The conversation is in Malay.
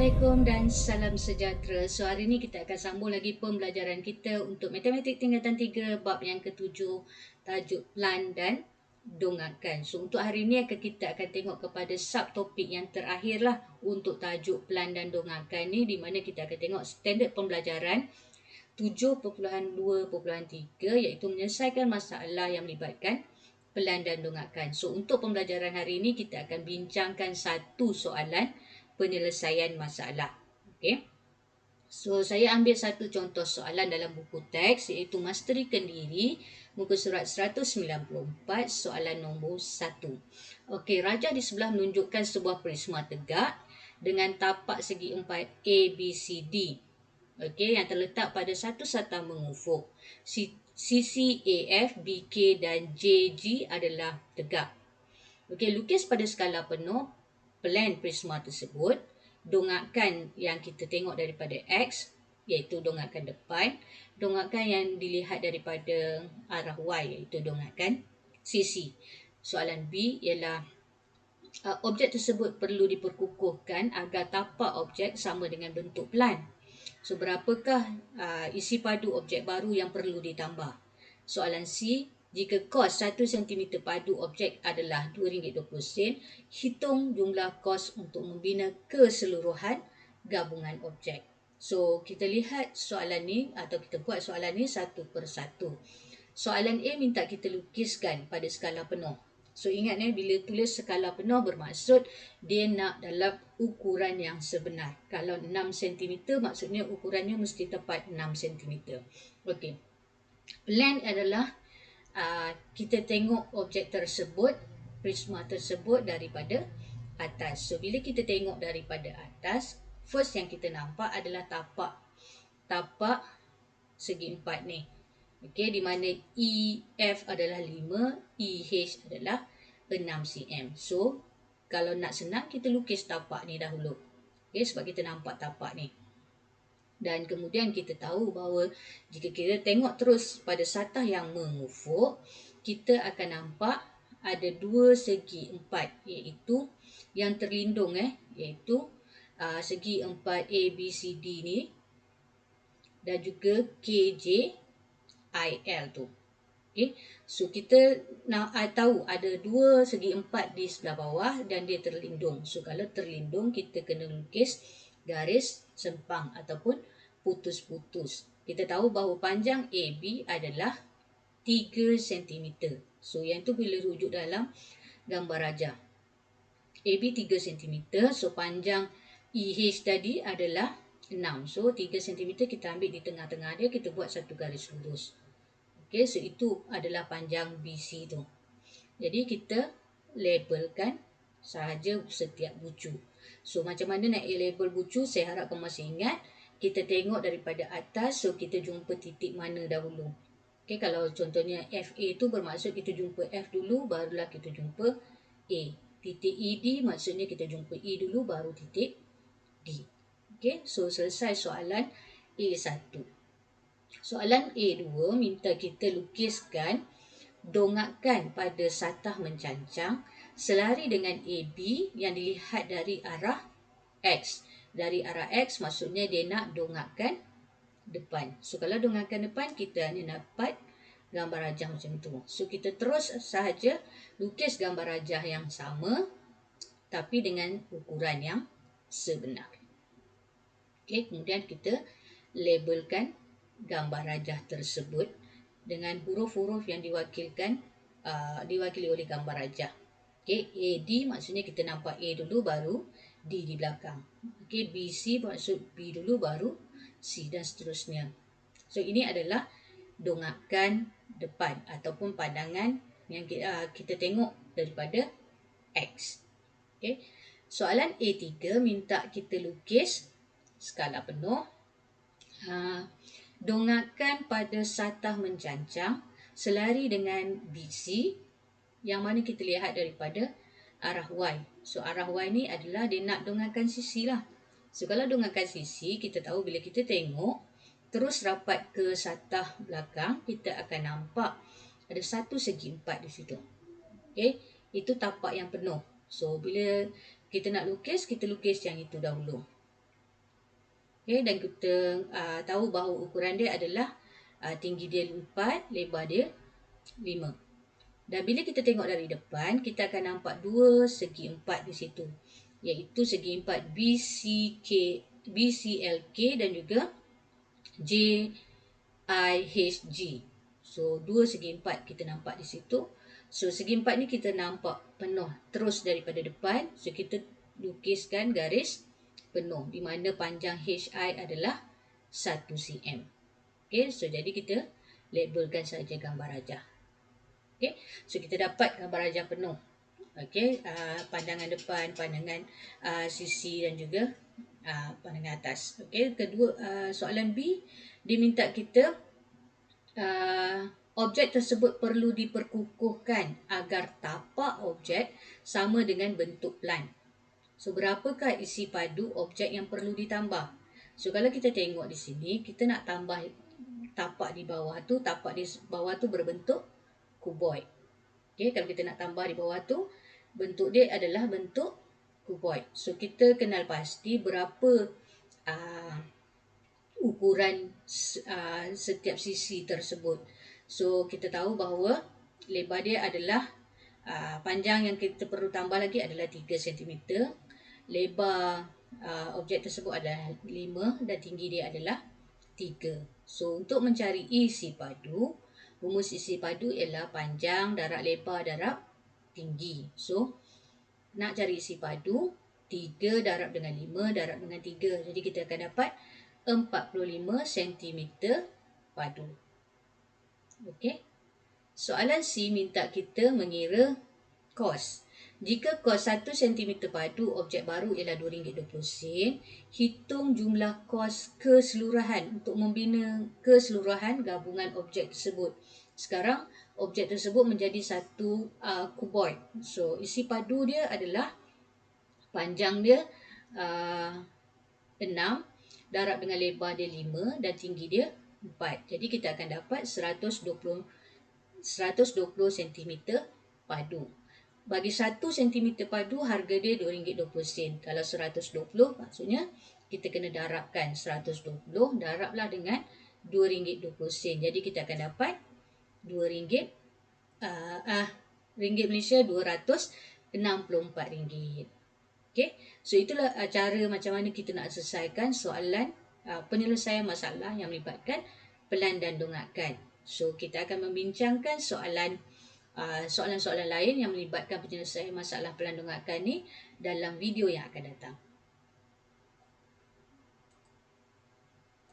Assalamualaikum dan salam sejahtera. So hari ini kita akan sambung lagi pembelajaran kita untuk matematik tingkatan 3 bab yang ketujuh, tajuk plan dan dongangkan. So untuk hari ini kita akan tengok kepada subtopik yang terakhir lah untuk tajuk plan dan dongangkan ni, di mana kita akan tengok standard pembelajaran 7.2.3 iaitu menyelesaikan masalah yang melibatkan plan dan dongangkan. So untuk pembelajaran hari ini kita akan bincangkan satu soalan penyelesaian masalah. Okey. So saya ambil satu contoh soalan dalam buku teks iaitu Masteri Kendiri muka surat 194 soalan nombor 1. Okey, rajah di sebelah menunjukkan sebuah prisma tegak dengan tapak segi empat A, B, C, D. Okey, yang terletak pada satu satang mengufuk. Sisi AF, BK dan JG adalah tegak. Okey, lukis pada skala penuh plan prisma tersebut. Dongakkan yang kita tengok daripada X, iaitu dongakkan depan. Dongakkan yang dilihat daripada arah Y, iaitu dongakkan sisi. Soalan B ialah objek tersebut perlu diperkukuhkan agar tapak objek sama dengan bentuk plan. So, berapakah isi padu objek baru yang perlu ditambah? Soalan C, jika kos 1 cm padu objek adalah RM2.20, hitung jumlah kos untuk membina keseluruhan gabungan objek. So, kita lihat soalan ni atau kita buat soalan ni satu persatu. Soalan A minta kita lukiskan pada skala penuh. So, ingat bila tulis skala penuh bermaksud dia nak dalam ukuran yang sebenar. Kalau 6 cm maksudnya ukurannya mesti tepat 6 cm. Okey. Plan adalah kita tengok objek tersebut, prisma tersebut daripada atas. So, bila kita tengok daripada atas, first yang kita nampak adalah tapak segi empat ni. Okey, di mana EF adalah 5, EH adalah 6 cm. So, kalau nak senang, kita lukis tapak ni dahulu. Okey, sebab kita nampak tapak ni. Dan kemudian kita tahu bahawa jika kita tengok terus pada satah yang mengufuk, kita akan nampak ada dua segi empat, iaitu yang terlindung iaitu segi empat A, B, C, D ni dan juga KJ, IL tu. Okay. So kita nak tahu ada dua segi empat di sebelah bawah dan dia terlindung. So kalau terlindung, kita kena lukis garis sempang ataupun putus-putus. Kita tahu bahawa panjang AB adalah 3 cm. So yang tu boleh rujuk dalam gambar rajah. AB 3 cm. So panjang EH tadi adalah 6. So 3 cm kita ambil di tengah-tengah dia, kita buat satu garis lurus. Okey, so itu adalah panjang BC tu. Jadi kita labelkan sahaja setiap bucu. So macam mana nak label bucu, saya harap kamu masih ingat. Kita tengok daripada atas, so kita jumpa titik mana dahulu. Okey, kalau contohnya FA tu bermaksud kita jumpa F dulu, barulah kita jumpa A. Titik ED maksudnya kita jumpa E dulu, baru titik D. Okey, so selesai soalan A1. Soalan A2 minta kita lukiskan dongakkan pada satah mencancang selari dengan AB yang dilihat dari arah X. Dari arah X maksudnya dia nak dongakkan depan. So kalau dongakkan depan, kita hanya dapat gambar rajah macam tu. So kita terus sahaja lukis gambar rajah yang sama tapi dengan ukuran yang sebenar. Okey, kemudian kita labelkan gambar rajah tersebut dengan huruf-huruf yang diwakili oleh gambar rajah. Okey, AD maksudnya kita nampak A dulu baru D di belakang. Okey, BC maksud B dulu baru C dan seterusnya. So ini adalah dongakkan depan ataupun pandangan yang kita tengok daripada X. Okey. Soalan A3 minta kita lukis skala penuh. Dongakkan pada satah mencancang selari dengan BC yang mana kita lihat daripada arah Y. So arah Y ni adalah dia nak dongakkan sisi lah. So kalau dongakkan sisi, kita tahu bila kita tengok terus rapat ke satah belakang, kita akan nampak ada satu segi empat di situ. Okay, itu tapak yang penuh. So bila kita nak lukis, kita lukis yang itu dahulu. Okay, dan kita tahu bahawa ukuran dia adalah tinggi dia 4, lebar dia 5. Dan bila kita tengok dari depan, kita akan nampak dua segi 4 di situ. Iaitu segi 4 BCLK dan juga JIHG. So, dua segi 4 kita nampak di situ. So, segi 4 ni kita nampak penuh terus daripada depan. So, kita lukiskan garis penuh di mana panjang HI adalah 1 cm. Okay, so jadi kita labelkan saja gambar rajah. Okay, so kita dapat gambar rajah penuh. Okay, pandangan depan, pandangan sisi dan juga pandangan atas. Okay, kedua soalan B, dia minta kita objek tersebut perlu diperkukuhkan agar tapak objek sama dengan bentuk plan. So, berapakah isi padu objek yang perlu ditambah? So, kalau kita tengok di sini, kita nak tambah tapak di bawah tu berbentuk kuboid. Okay, kalau kita nak tambah di bawah tu, bentuk dia adalah bentuk kuboid. So, kita kenal pasti berapa ukuran setiap sisi tersebut. So, kita tahu bahawa lebar dia adalah panjang yang kita perlu tambah lagi adalah 3 cm. Lebar objek tersebut adalah 5 dan tinggi dia adalah 3. So, untuk mencari isi padu, rumus isi padu ialah panjang darab lebar darab tinggi. So, nak cari isi padu, 3 darab dengan 5 darab dengan 3. Jadi, kita akan dapat 45 cm padu. Okey. Soalan C minta kita mengira kos. Jika kos 1 cm padu objek baru ialah RM2.20, hitung jumlah kos keseluruhan untuk membina keseluruhan gabungan objek tersebut. Sekarang, objek tersebut menjadi satu kuboid. So, isi padu dia adalah panjang dia 6, darab dengan lebar dia 5 dan tinggi dia 4. Jadi, kita akan dapat 120 cm padu. Bagi 1 cm padu, harga dia RM2.20. Kalau 120, maksudnya kita kena darabkan 120, darablah dengan RM2.20. Jadi kita akan dapat RM2, ringgit Malaysia RM264. Okay? So itulah cara macam mana kita nak selesaikan soalan penyelesaian masalah yang melibatkan pelan dan donghakan. So kita akan membincangkan soalan-soalan lain yang melibatkan penyelesaian masalah pelan donghakan ni dalam video yang akan datang.